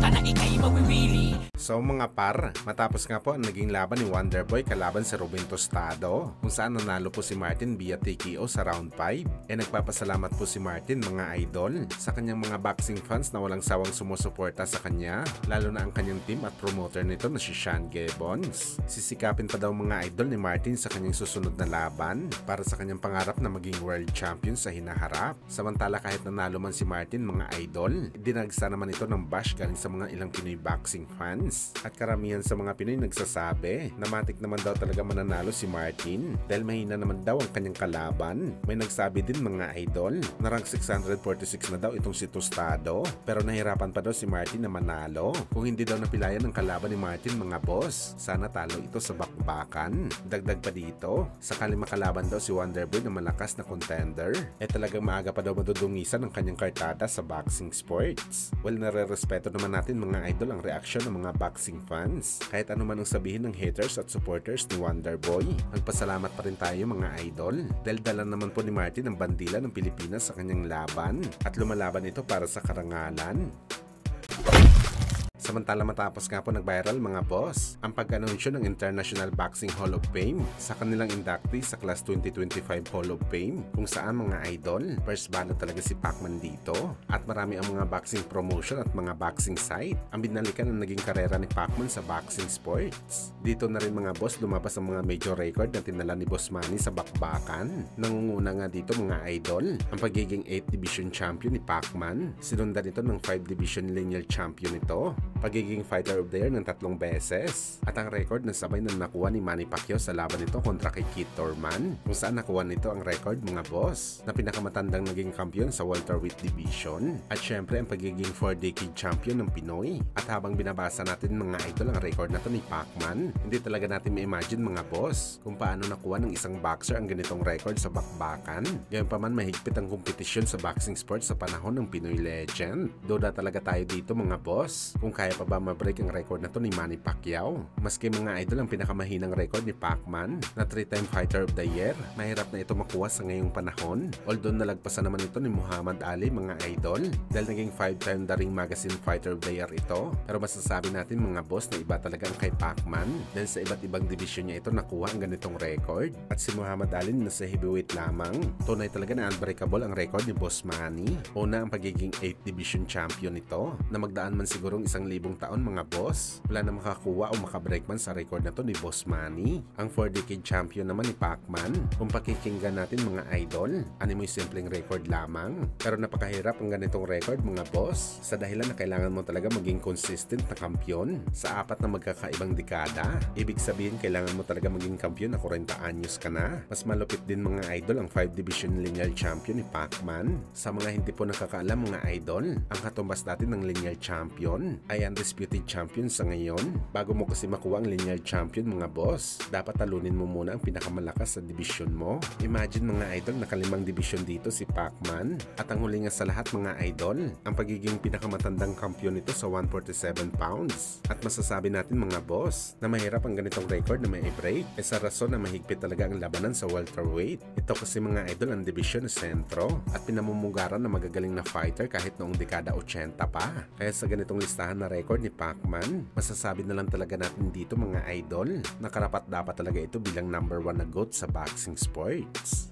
ka na ika'y mawiwili. So mga par, matapos nga po ang naging laban ni Wonderboy kalaban si Ruben Tostado, kung saan nanalo po si Martin via TKO sa round 5, nagpapasalamat po si Martin mga idol sa kanyang mga boxing fans na walang sawang sumusuporta sa kanya, lalo na ang kanyang team at promoter nito na si Sean Gibbons. Sisikapin pa daw mga idol ni Martin sa kanyang susunod na laban para sa kanyang pangarap na maging world champion sa hinaharap. Samantala kahit nanalo man si Martin mga idol, dinagsa naman ito ng bash galing sa mga ilang Pinoy boxing fans. At karamihan sa mga Pinoy nagsasabi na matik naman daw talaga mananalo si Martin dahil mahina naman daw ang kanyang kalaban. May nagsabi din mga idol na rank 646 na daw itong si Tostado, pero nahirapan pa daw si Martin na manalo. Kung hindi daw napilayan ang kalaban ni Martin mga boss, sana talo ito sa bakbakan. Dagdag pa dito, sakali makalaban daw si Wonderboy na malakas na contender, talagang maaga pa daw madudungisan ang kanyang kartada sa boxing sports. Well, nare-respeto naman natin mga idol ang reaksyon ng mga boxing fans. Kahit ano man ang sabihin ng haters at supporters ni Wonderboy, magpasalamat pa rin tayo mga idol dahil dala naman po ni Martin ang bandila ng Pilipinas sa kanyang laban at lumalaban ito para sa karangalan. Samantala matapos nga po nag-viral mga boss ang pag-anunsyo ng International Boxing Hall of Fame sa kanilang inductee sa Class 2025 Hall of Fame, kung saan mga idol, first ballot talaga si Pacman dito at marami ang mga boxing promotion at mga boxing site ang binalikan ng naging karera ni Pacman sa boxing sports. Dito na rin mga boss lumabas ang mga major record na tinala ni Boss Manny sa bakbakan. Nangunguna nga dito mga idol ang pagiging 8th Division Champion ni Pacman, sinundan ito ng 5th Division Lineal Champion ito, pagiging Fighter of the Year ng 3 beses, at ang record na sabay na nakuha ni Manny Pacquiao sa laban nito kontra kay Keith Thurman, kung saan nakuha nito ang record mga boss na pinakamatandang naging kampiyon sa welterweight division, at syempre ang pagiging 4-decade champion ng Pinoy. At habang binabasa natin mga idol ang record na to ni Pacman, hindi talaga natin ma-imagine mga boss kung paano nakuha ng isang boxer ang ganitong record sa bakbakan. Gayon pa man mahigpit ang kompetisyon sa boxing sports sa panahon ng Pinoy legend. Duda talaga tayo dito mga boss kung kaya pa ba ma-break ang record na to ni Manny Pacquiao. Maski mga idol ang pinakamahinang record ni Pacman na 3-time Fighter of the Year, mahirap na ito makuha sa ngayong panahon. Although nalagpasan naman ito ni Muhammad Ali mga idol dahil naging 5-time The Ring Magazine Fighter of the Year ito, pero masasabi natin mga boss na iba talaga ang kay Pacman dahil sa iba't ibang division niya ito nakuha ang ganitong record. At si Muhammad Ali nasa heavyweight lamang, tunay talaga na unbreakable ang record ni Boss Manny. Una ang pagiging 8th Division Champion nito na magdaan man sigurong 1,000 taon mga boss, wala na makakuha o makabreak man sa record na to ni Boss Manny. Ang 4-decade champion naman ni Pacman, kung pakikinggan natin mga idol, mo'y simpleng record lamang, pero napakahirap ang ganitong record mga boss sa dahilan na kailangan mo talaga maging consistent na kampiyon sa 4 na magkakaibang dekada. Ibig sabihin kailangan mo talaga maging kampiyon na 40 anyos ka na. Mas malupit din mga idol ang 5 division lineal champion ni Pacman. Sa mga hindi po nakakaalam mga idol, ang katumbas natin ng lineal champion ay undisputed champion sa ngayon. Bago mo kasi makuha ang lineal champion mga boss, dapat talunin mo muna ang pinakamalakas sa division mo. Imagine mga idol, naka-5 division dito si Pacman, at ang huli nga sa lahat mga idol, ang pagiging pinakamatandang kampiyon nito sa 147 pounds. At masasabi natin mga boss na mahirap ang ganitong record na may break sa rason na mahigpit talaga ang labanan sa welterweight. Ito kasi mga idol ang division na sentro at pinamumugaran na magagaling na fighter kahit noong dekada 80 pa. Kaya sa ganitong listahan na record ni Pacman, masasabi na lang talaga natin dito mga idol na karapat dapat talaga ito bilang number 1 na GOAT sa boxing sports.